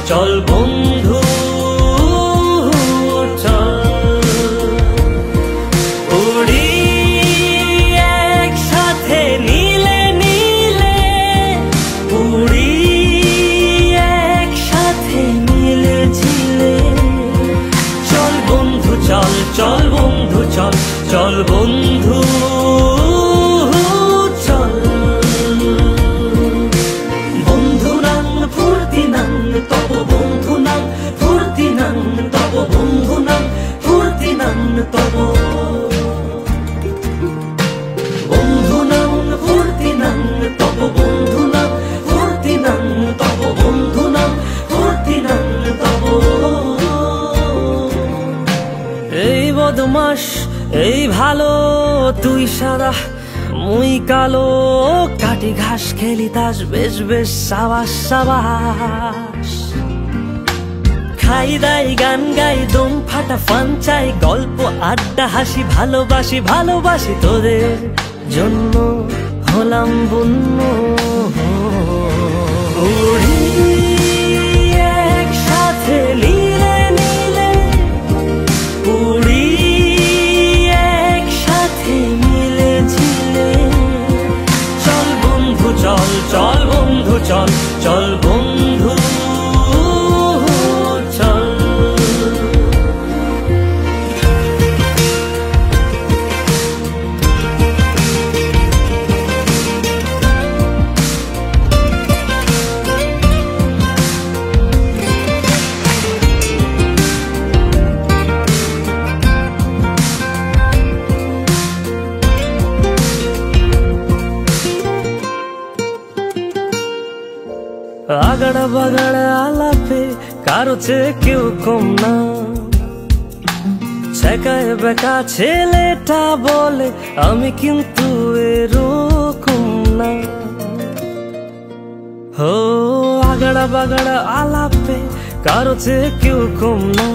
চল বন্ধু চল উড়ি একসাথে নীলে নীলে উড়ি একসাথে মিলে ঝিলে চল বন্ধু চল চল বন্ধু চল চল বন্ধু চল বন্ধু নাম ফুর্তি নাম তব বন্ধু নাম ফুর্তি নাম তব বন্ধু নাম ফুর্তি নাম তব বন্ধু নাম ফুর্তি নাম তব বন্ধু নাম ফুর্তি নাম তব বন্ধু নাম ফুর্তি নাম তব এই বদমাস এই ভালো তুই সাদা মুই কালো কাটি ঘাস খেলি তাস বেশ বেশ সাবাস সাবাস খাই দাই গান গাই দম ফাটা ফান চাই গল্প আড্ডা হাসি ভালোবাসি ভালোবাসি তোদের জন্য হলাম বন্য উড়ি একসাথে নীলে নীলে উড়ি একসাথে মিলে ঝিলে চল বন্ধু চল চল বন্ধু চল চল বন্ধু চল আগাড়া বাগাড়া আলাপে কারো চেয়ে কেউ কম না ছেকায় বেকা ছেলেটা বলে আমি কিন্তু এরকম না হো আগাড়া বাগাড়া আলাপে কারো চেয়ে কেউ কম না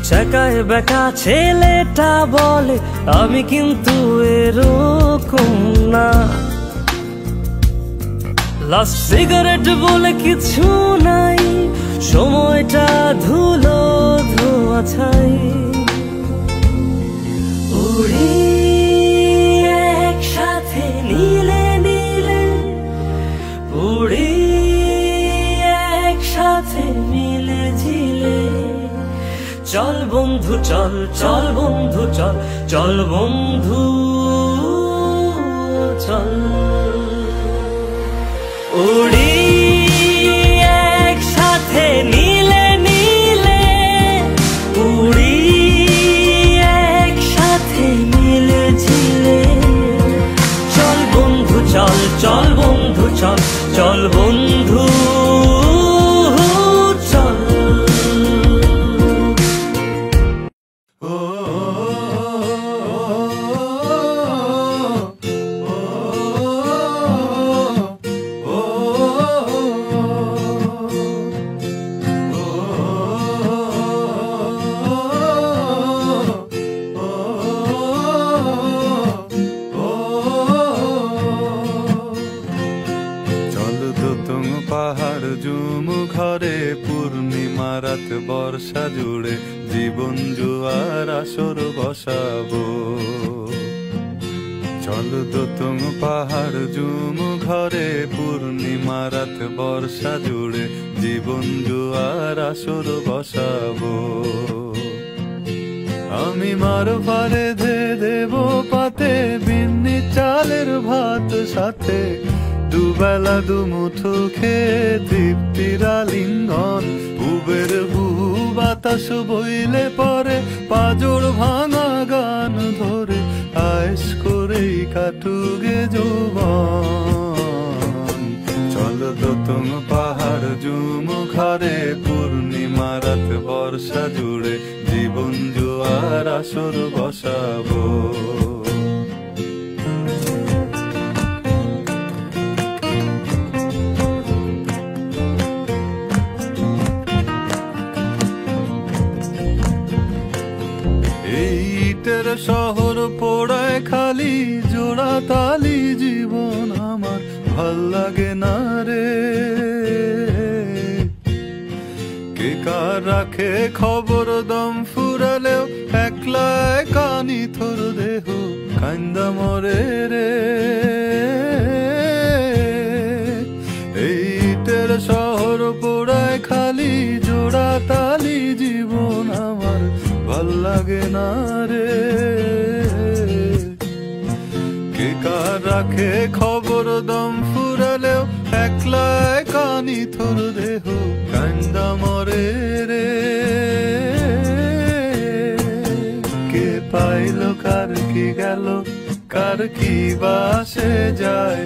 ছেকায় বেকা ছেলেটা বলে আমি কিন্তু এরকম না লাস্ট সিগারেট বলে কিছু নাই সময়টা ধুলো ধোয়া ছাই উড়ি একসাথে নীলে নীলে উড়ি একসাথে মিলে ঝিলে চল বন্ধু চল চল বন্ধু চল চল বন্ধু চল উড়ি একসাথে নীলে নীলে উড়ি একসাথে মিলে ঝিলে চল বন্ধু চল চল বন্ধু চল চল বন্ধু চল বর্ষা জুড়ে জীবন জুয়ার আসর বসাবো চল দোতং পাহাড় জুম ঘরে পূর্ণিমা রাত বর্ষা জুড়ে জীবন জুয়ার আসর বসাবো আমি মার পারে ধে দেব পাতে বিন্নি চালের ভাত সাথে দুবেলা দুমুঠো খেয়ে তৃপ্তির আলিঙ্গন উবের বহু বাতাস বইলে পরে পাজর ভাঙা গান ধরে আয়েস করেই কাটুগে যৌবন চল দোতং পাহাড় জুম ঘরে পূর্ণিমা রাত বর্ষা জুড়ে জীবন জুয়ার আসর বসাবো শহর পোড়ায় খালি জোড়া তালি জীবন আমার ভাল লাগে না রে রাখে খবর দম ফুরালেও একলা কানি থর দেহ কান্দা মরে রে। এই ইটের শহর পোড়ায় খালি জোড়া তালি জীবন আমার ভাল লাগে না রে। কে কার রাখে খবর দম ফুরালেও একলা কানি থর দেহ কান্দা মরে রে। কে পাইল কার কি গেল কার কি বাসে যায়,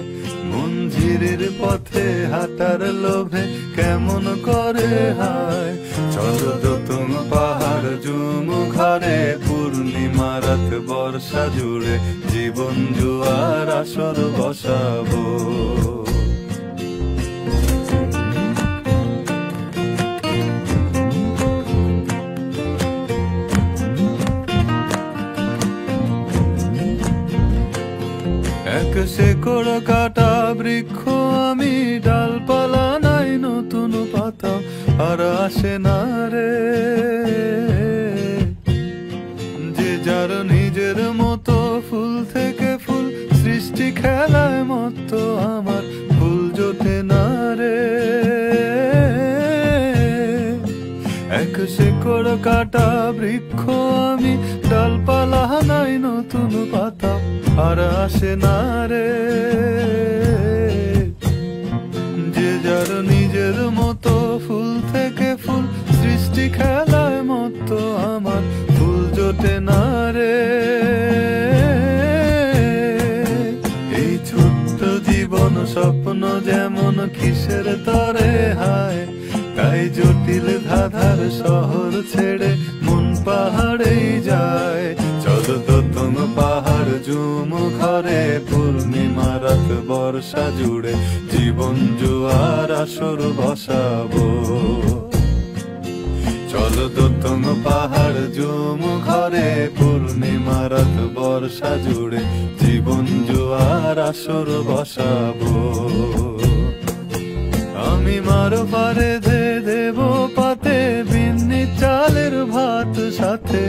মঞ্জিরের পথে হাঁটার লোভে কেমন করে হায়। চলো দোতম পাহাড় জুম ঘরে পূর্ণিমা রাত বর্ষা জুড়ে জীবন জুয়ার আসর বসাবো। এক শেকড় কাটা বৃক্ষ আমি, ডালপালা নাই নতুন পাতা আর আসে না রে। যে যার নিজের মতো ফুল থেকে ফুল সৃষ্টি খেলায় মতো আমার ফুল জোটে না রে। এক শেকড় কাটা বৃক্ষ আমি, ডালপালা নাই নতুন পাতা আর আসে না রে। যে যার নিজের মতো ফুল থেকে ফুল সৃষ্টি খেলায় মতো আমার ফুল জোটে না রে। এই ছোট্ট জীবন স্বপ্ন যেমন কিসের তরে হায়, তাই জটিল ধাঁধার শহর ছেড়ে মন পাহাড়েই যায়। চলো দোতম পাহাড় জুম ঘরে পূর্ণিমা রাত বর্ষা জুড়ে জীবন জুয়ার আসর বসাবো। চলো দোতম পাহাড় জুম ঘরে পূর্ণিমা রাত বর্ষা জুড়ে জীবন জুয়ার আসর বসাবো। আমি মারো পারে দেব পাতে বিন্নি চালের ভাত সাথে,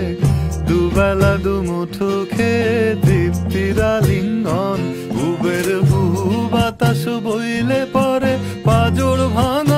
দুবেলা দুমুঠো খেয়ে তৃপ্তির আলিঙ্গন। উবের হু বাতাস বইলে পরে পাজর ভাঙা